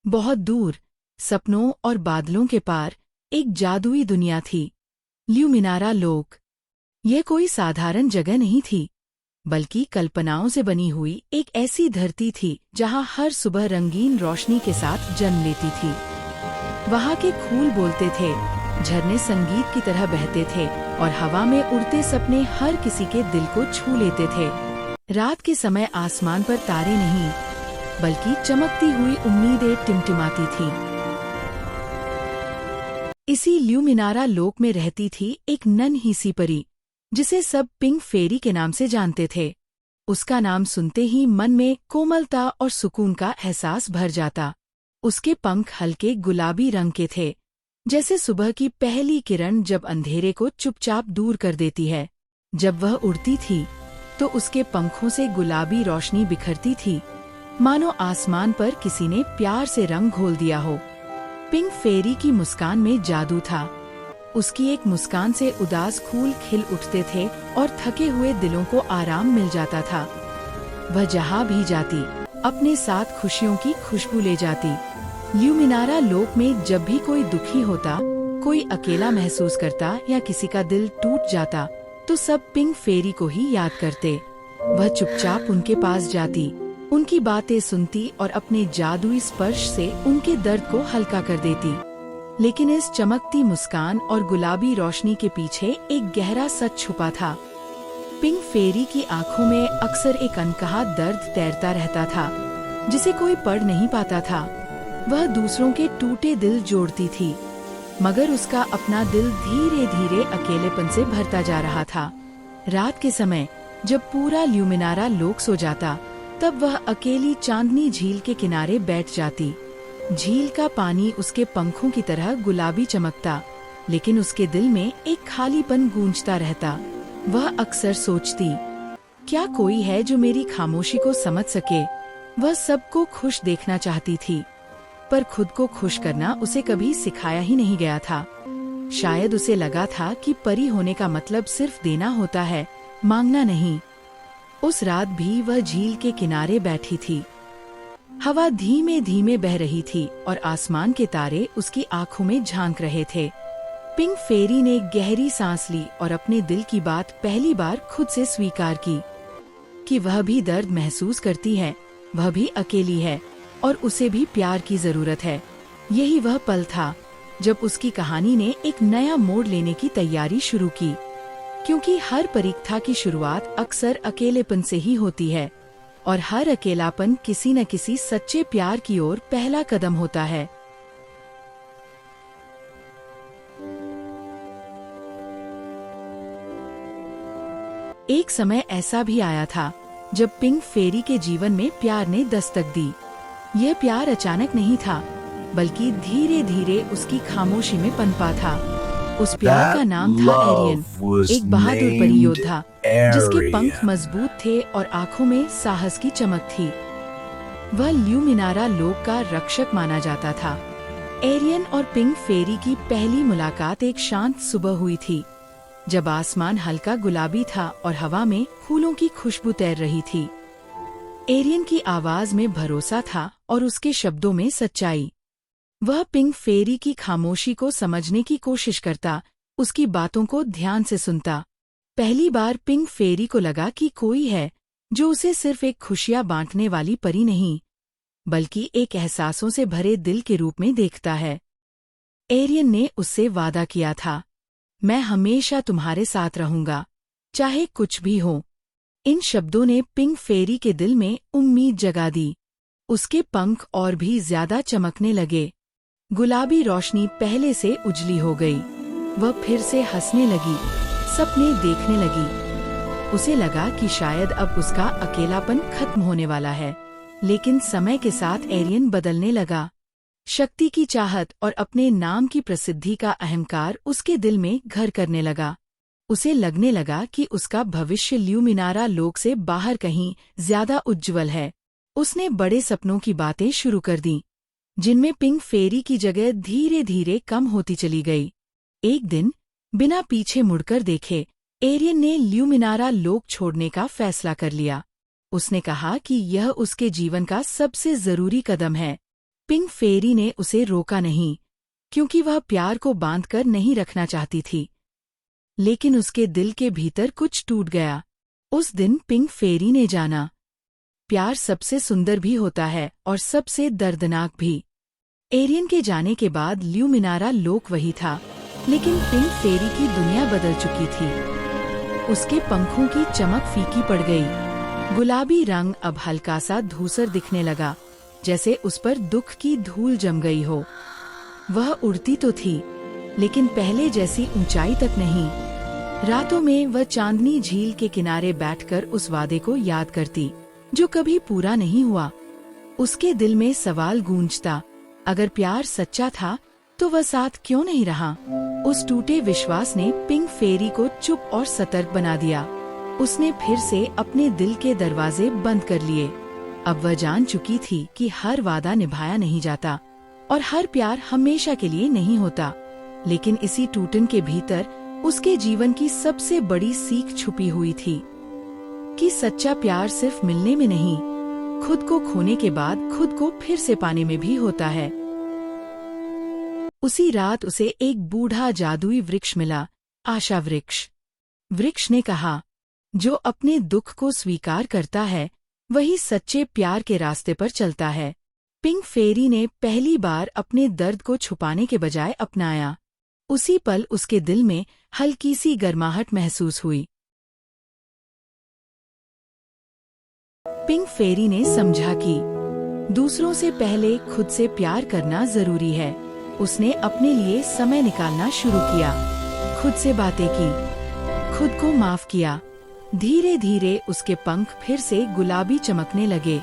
बहुत दूर, सपनों और बादलों के पार, एक जादुई दुनिया थी, ल्यूमिनारा लोक। यह कोई साधारण जगह नहीं थी, बल्कि कल्पनाओं से बनी हुई एक ऐसी धरती थी जहां हर सुबह रंगीन रोशनी के साथ जन्म लेती थी। वहां के फूल बोलते थे, झरने संगीत की तरह बहते थे और हवा में उड़ते सपने हर किसी के दिल को छू लेते थे। रात के समय आसमान पर तारे नहीं, बल्कि चमकती हुई उम्मीदें टिमटिमाती थीं। इसी ल्यूमिनारा लोक में रहती थी एक नन्ही सी परी, जिसे सब पिंक फेरी के नाम से जानते थे। उसका नाम सुनते ही मन में कोमलता और सुकून का एहसास भर जाता। उसके पंख हल्के गुलाबी रंग के थे, जैसे सुबह की पहली किरण जब अंधेरे को चुपचाप दूर कर देती है। जब वह उड़ती थी, तो उसके पंखों से गुलाबी रोशनी बिखरती थी, मानो आसमान पर किसी ने प्यार से रंग घोल दिया हो। पिंक फेरी की मुस्कान में जादू था। उसकी एक मुस्कान से उदास फूल खिल उठते थे और थके हुए दिलों को आराम मिल जाता था। वह जहाँ भी जाती, अपने साथ खुशियों की खुशबू ले जाती। ल्यूमिनारा लोक में जब भी कोई दुखी होता, कोई अकेला महसूस करता या किसी का दिल टूट जाता, तो सब पिंक फेरी को ही याद करते। वह चुपचाप उनके पास जाती, उनकी बातें सुनती और अपने जादुई स्पर्श से उनके दर्द को हल्का कर देती। लेकिन इस चमकती मुस्कान और गुलाबी रोशनी के पीछे एक गहरा सच छुपा था। पिंक फेरी की आंखों में अक्सर एक अनकहा दर्द तैरता रहता था, जिसे कोई पढ़ नहीं पाता था। वह दूसरों के टूटे दिल जोड़ती थी, मगर उसका अपना दिल धीरे धीरे अकेलेपन से भरता जा रहा था। रात के समय जब पूरा ल्यूमिनारा लोक सो जाता, तब वह अकेली चांदनी झील के किनारे बैठ जाती। झील का पानी उसके पंखों की तरह गुलाबी चमकता, लेकिन उसके दिल में एक खालीपन गूंजता रहता। वह अक्सर सोचती, क्या कोई है जो मेरी खामोशी को समझ सके। वह सबको खुश देखना चाहती थी, पर खुद को खुश करना उसे कभी सिखाया ही नहीं गया था। शायद उसे लगा था कि परी होने का मतलब सिर्फ देना होता है, मांगना नहीं। उस रात भी वह झील के किनारे बैठी थी। हवा धीमे धीमे बह रही थी और आसमान के तारे उसकी आंखों में झांक रहे थे। पिंक फेरी ने गहरी सांस ली और अपने दिल की बात पहली बार खुद से स्वीकार की कि वह भी दर्द महसूस करती है, वह भी अकेली है और उसे भी प्यार की जरूरत है। यही वह पल था जब उसकी कहानी ने एक नया मोड़ लेने की तैयारी शुरू की, क्योंकि हर परीक्षा की शुरुआत अक्सर अकेलेपन से ही होती है और हर अकेलापन किसी न किसी सच्चे प्यार की ओर पहला कदम होता है। एक समय ऐसा भी आया था जब पिंक फेरी के जीवन में प्यार ने दस्तक दी। यह प्यार अचानक नहीं था, बल्कि धीरे धीरे उसकी खामोशी में पनपा था। उस प्यार का नाम था एरियन, एक बहादुर परियोद्धा जिसके पंख मजबूत थे और आंखों में साहस की चमक थी। वह ल्यूमिनारा लोक का रक्षक माना जाता था। एरियन और पिंक फेरी की पहली मुलाकात एक शांत सुबह हुई थी, जब आसमान हल्का गुलाबी था और हवा में फूलों की खुशबू तैर रही थी। एरियन की आवाज में भरोसा था और उसके शब्दों में सच्चाई। वह पिंक फेरी की खामोशी को समझने की कोशिश करता, उसकी बातों को ध्यान से सुनता। पहली बार पिंक फेरी को लगा कि कोई है जो उसे सिर्फ एक खुशियां बांटने वाली परी नहीं, बल्कि एक एहसासों से भरे दिल के रूप में देखता है। एरियन ने उससे वादा किया था, मैं हमेशा तुम्हारे साथ रहूंगा, चाहे कुछ भी हो। इन शब्दों ने पिंक फेरी के दिल में उम्मीद जगा दी। उसके पंख और भी ज्यादा चमकने लगे। गुलाबी रोशनी पहले से उजली हो गई। वह फिर से हंसने लगी, सपने देखने लगी। उसे लगा कि शायद अब उसका अकेलापन खत्म होने वाला है। लेकिन समय के साथ एरियन बदलने लगा। शक्ति की चाहत और अपने नाम की प्रसिद्धि का अहंकार उसके दिल में घर करने लगा। उसे लगने लगा कि उसका भविष्य ल्यूमिनारा लोक से बाहर कहीं ज्यादा उज्ज्वल है। उसने बड़े सपनों की बातें शुरू कर दी, जिनमें पिंक फेरी की जगह धीरे धीरे कम होती चली गई। एक दिन, बिना पीछे मुड़कर देखे, एरियन ने ल्यूमिनारा लोक छोड़ने का फैसला कर लिया। उसने कहा कि यह उसके जीवन का सबसे जरूरी कदम है। पिंक फेरी ने उसे रोका नहीं, क्योंकि वह प्यार को बांधकर नहीं रखना चाहती थी। लेकिन उसके दिल के भीतर कुछ टूट गया। उस दिन पिंक फेरी ने जाना, प्यार सबसे सुंदर भी होता है और सबसे दर्दनाक भी। एरियन के जाने के बाद ल्यूमिनारा लोक वही था, लेकिन पिंक फेरी की दुनिया बदल चुकी थी। उसके पंखों की चमक फीकी पड़ गई। गुलाबी रंग अब हल्का सा धूसर दिखने लगा, जैसे उस पर दुख की धूल जम गई हो। वह उड़ती तो थी, लेकिन पहले जैसी ऊंचाई तक नहीं। रातों में वह चांदनी झील के किनारे बैठकर उस वादे को याद करती, जो कभी पूरा नहीं हुआ। उसके दिल में सवाल गूंजता, अगर प्यार सच्चा था तो वह साथ क्यों नहीं रहा। उस टूटे विश्वास ने पिंक फेरी को चुप और सतर्क बना दिया। उसने फिर से अपने दिल के दरवाजे बंद कर लिए। अब वह जान चुकी थी कि हर वादा निभाया नहीं जाता और हर प्यार हमेशा के लिए नहीं होता। लेकिन इसी टूटन के भीतर उसके जीवन की सबसे बड़ी सीख छुपी हुई थी कि सच्चा प्यार सिर्फ मिलने में नहीं, खुद को खोने के बाद खुद को फिर से पाने में भी होता है। उसी रात उसे एक बूढ़ा जादुई वृक्ष मिला, आशा वृक्ष। वृक्ष ने कहा, जो अपने दुख को स्वीकार करता है वही सच्चे प्यार के रास्ते पर चलता है। पिंक फेरी ने पहली बार अपने दर्द को छुपाने के बजाय अपनाया। उसी पल उसके दिल में हल्की सी गर्माहट महसूस हुई। पिंक फेरी ने समझा कि दूसरों से पहले खुद से प्यार करना जरूरी है। उसने अपने लिए समय निकालना शुरू किया, खुद से बातें की, खुद को माफ किया। धीरे धीरे उसके पंख फिर से गुलाबी चमकने लगे।